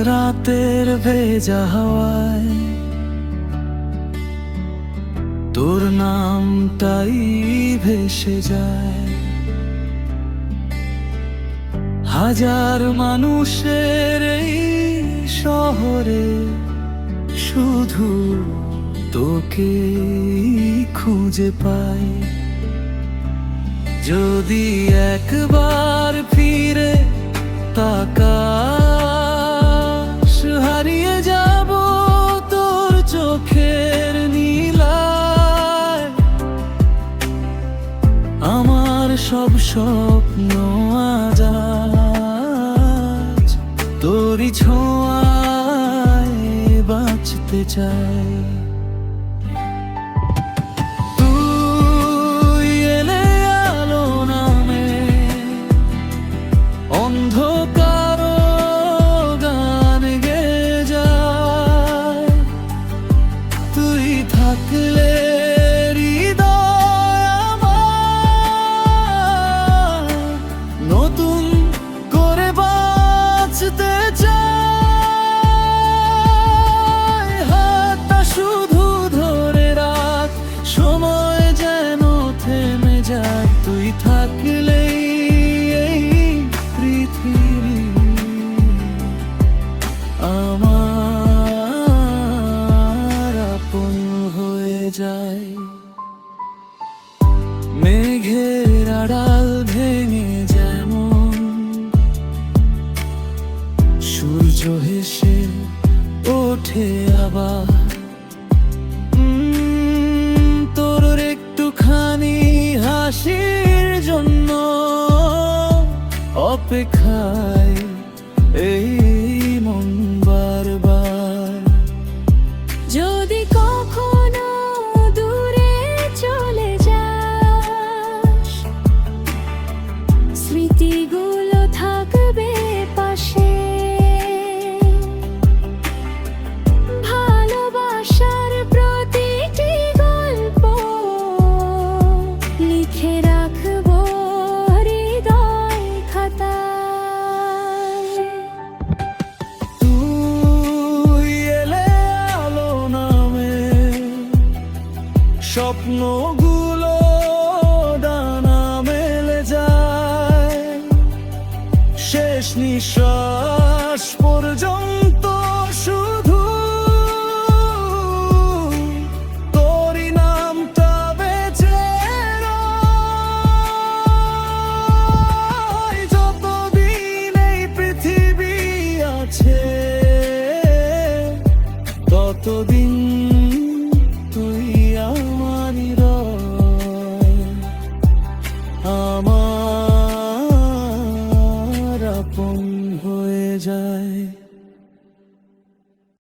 রাতের ভেজা হাওয়ায় তোর নামটাই ভেসে যায়। হাজার মানুষের এই শহরে শুধু তোকে খুঁজে পাই। যদি একবার ফিরে তাকাস, হারিয়ে যাব তোর চোখের নীলায়। আমার সব স্বপ্ন আজ তোরই ছোঁয়ায় বাঁচতে চাই। তুই এলে আলো নামে অন্ধকার গান গেয়ে যায়। তুই থাকলে হৃদয় আমার নতুন করে বাঁচতে চায়। হাতটা শুধু ধরে রাখ, সময় যেন থেমে যায়। তুই থাকলেই এই পৃথিবী আমার আপন হয়ে যায়। মেঘের আড়াল ভেঙে যেমন সূর্য হেসে ওঠে আবার, তোর একটুখানি হাসির জন্য অপেক্ষায় এই মন বারবার। যদি কখনো দূরে চলে যাস, স্মৃতিগুলো থাকবে পাশে। ভালোবাসার প্রতিটি গল্প লিখে রাখবো হৃদয় খাতায়। তুই এলে আলো নামে স্বপ্নগুলো ডানা মেলে যায়। শেষ নিঃশ্বাস পর্যন্ত শুধু